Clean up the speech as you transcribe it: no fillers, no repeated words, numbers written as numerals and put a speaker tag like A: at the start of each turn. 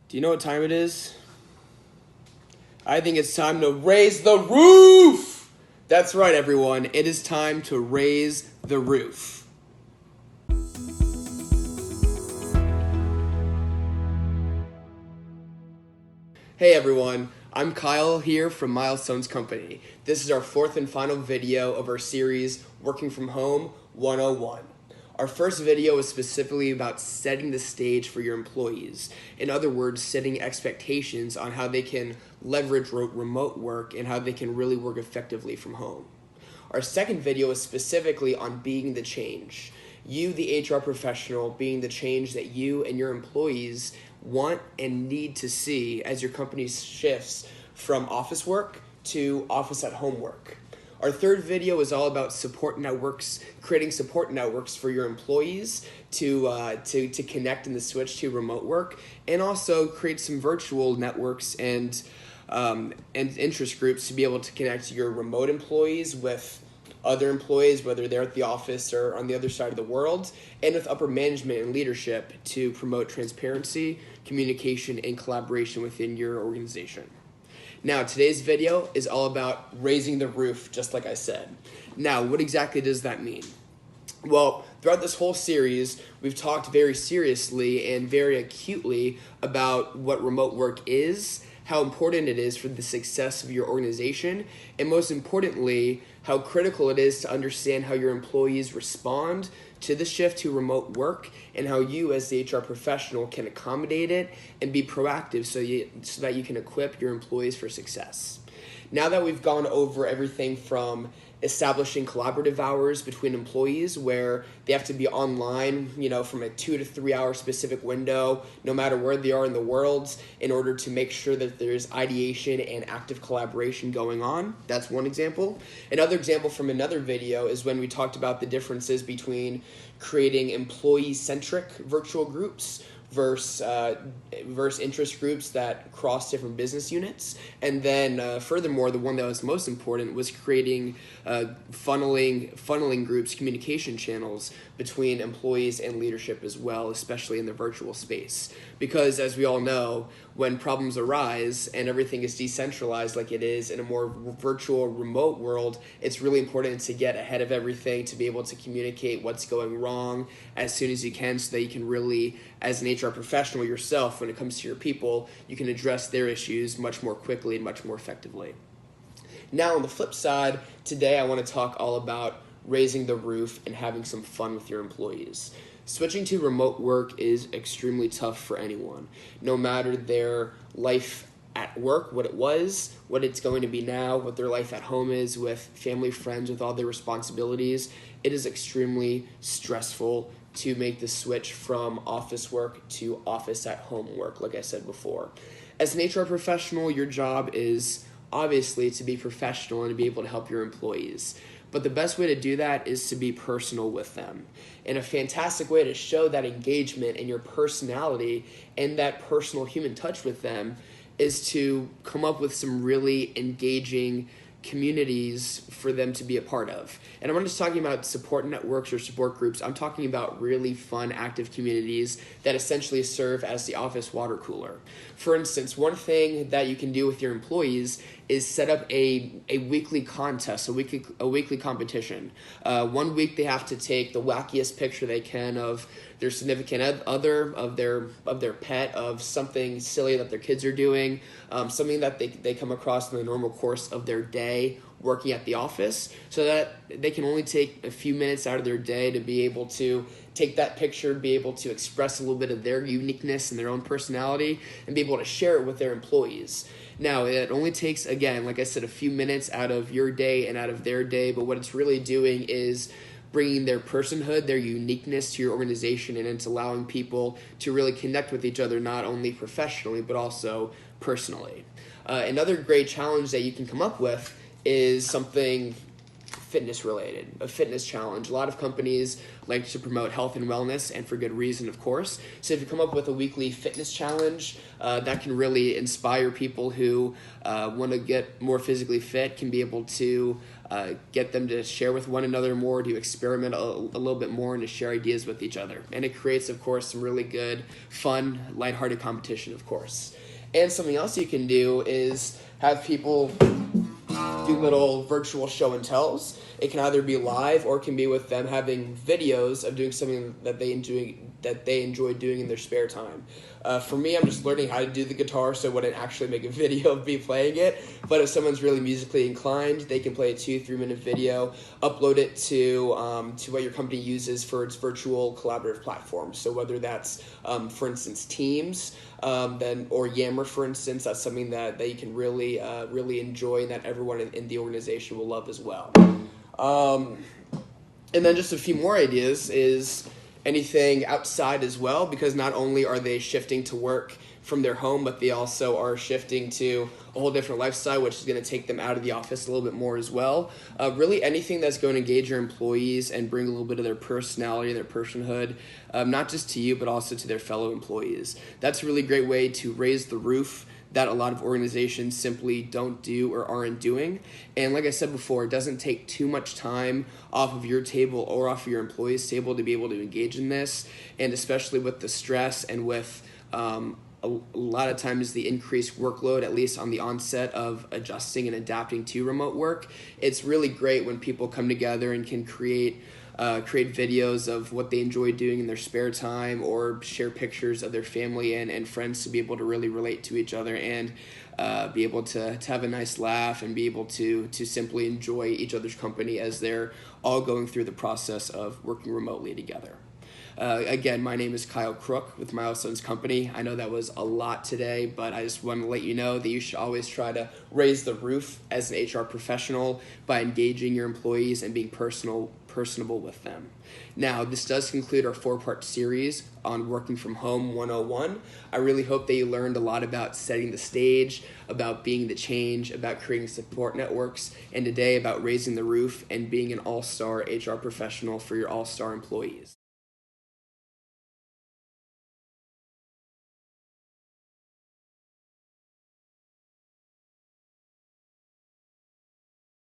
A: Do you know what time it is? I think it's time to raise the roof! That's right, everyone. It is time to raise the roof. Hey everyone, I'm Kyle here from Milestones Company. This is our fourth and final video of our series, Working From Home 101. Our first video was specifically about setting the stage for your employees. In other words, setting expectations on how they can leverage remote work and how they can really work effectively from home. Our second video is specifically on being the change. You, the HR professional, being the change that you and your employees want and need to see as your company shifts from office work to office at home work. Our third video is all about support networks, creating support networks for your employees to connect in the switch to remote work, and also create some virtual networks and interest groups to be able to connect your remote employees with other employees, whether they're at the office or on the other side of the world, and with upper management and leadership to promote transparency, communication, and collaboration within your organization. Now, today's video is all about raising the roof, just like I said. Now, what exactly does that mean? Well, throughout this whole series, we've talked very seriously and very acutely about what remote work is, how important it is for the success of your organization, and most importantly, how critical it is to understand how your employees respond to the shift to remote work and how you as the HR professional can accommodate it and be proactive so that you can equip your employees for success. Now that we've gone over everything from establishing collaborative hours between employees where they have to be online, from a 2 to 3 hour specific window, no matter where they are in the world, in order to make sure that there's ideation and active collaboration going on. That's one example. Another example from another video is when we talked about the differences between creating employee-centric virtual groups versus interest groups that cross different business units. And then furthermore, the one that was most important was creating funneling groups, communication channels between employees and leadership as well, especially in the virtual space. Because as we all know, when problems arise and everything is decentralized like it is in a more virtual remote world, it's really important to get ahead of everything, to be able to communicate what's going wrong as soon as you can so that you can really, as an HR professional yourself, when it comes to your people, you can address their issues much more quickly and much more effectively. Now, on the flip side, today I want to talk all about raising the roof and having some fun with your employees. Switching to remote work is extremely tough for anyone, no matter their life at work, what it was, what it's going to be now, what their life at home is with family, friends, with all their responsibilities. It is extremely stressful to make the switch from office work to office at home work, like I said before. As an HR professional, your job is obviously to be professional and to be able to help your employees. But the best way to do that is to be personal with them. And a fantastic way to show that engagement and your personality and that personal human touch with them is to come up with some really engaging communities for them to be a part of. And I'm not just talking about support networks or support groups. I'm talking about really fun, active communities that essentially serve as the office water cooler. For instance, one thing that you can do with your employees is set up a weekly contest, a weekly competition. 1 week they have to take the wackiest picture they can of their significant other, of their pet, of something silly that their kids are doing, something that they come across in the normal course of their day working at the office, so that they can only take a few minutes out of their day to be able to take that picture, be able to express a little bit of their uniqueness and their own personality, and be able to share it with their employees. Now, it only takes, again, like I said, a few minutes out of your day and out of their day, but what it's really doing is bringing their personhood, their uniqueness to your organization, and it's allowing people to really connect with each other, not only professionally, but also personally. Another great challenge that you can come up with is something fitness related, a fitness challenge. A lot of companies like to promote health and wellness, and for good reason, of course. So if you come up with a weekly fitness challenge, that can really inspire people who want to get more physically fit, can be able to get them to share with one another more, to experiment a little bit more, and to share ideas with each other. And it creates, of course, some really good, fun, lighthearted competition, of course. And something else you can do is have people do little virtual show and tells. It can either be live or it can be with them having videos of doing something that they enjoy doing in their spare time. For me, I'm just learning how to do the guitar, so I wouldn't actually make a video of me playing it. But if someone's really musically inclined, they can play a 2-3 minute video, upload it to what your company uses for its virtual collaborative platform. So whether that's, for instance, Teams, or Yammer, for instance, that's something that you can really enjoy and that everyone in the organization will love as well. And then just a few more ideas is anything outside as well, because not only are they shifting to work from their home, but they also are shifting to a whole different lifestyle, which is going to take them out of the office a little bit more as well. Really anything that's going to engage your employees and bring a little bit of their personality, their personhood, not just to you, but also to their fellow employees. That's a really great way to raise the roof that a lot of organizations simply don't do or aren't doing. And like I said before, it doesn't take too much time off of your table or off of your employees' table to be able to engage in this. And especially with the stress and with a lot of times the increased workload, at least on the onset of adjusting and adapting to remote work, it's really great when people come together and can create videos of what they enjoy doing in their spare time, or share pictures of their family and friends to be able to really relate to each other and be able to have a nice laugh and be able to simply enjoy each other's company as they're all going through the process of working remotely together. Again, my name is Kyle Crooke with Milestones Company. I know that was a lot today, but I just want to let you know that you should always try to raise the roof as an HR professional by engaging your employees and being personable with them. Now, this does conclude our 4-part series on Working From Home 101. I really hope that you learned a lot about setting the stage, about being the change, about creating support networks, and today about raising the roof and being an all-star HR professional for your all-star employees.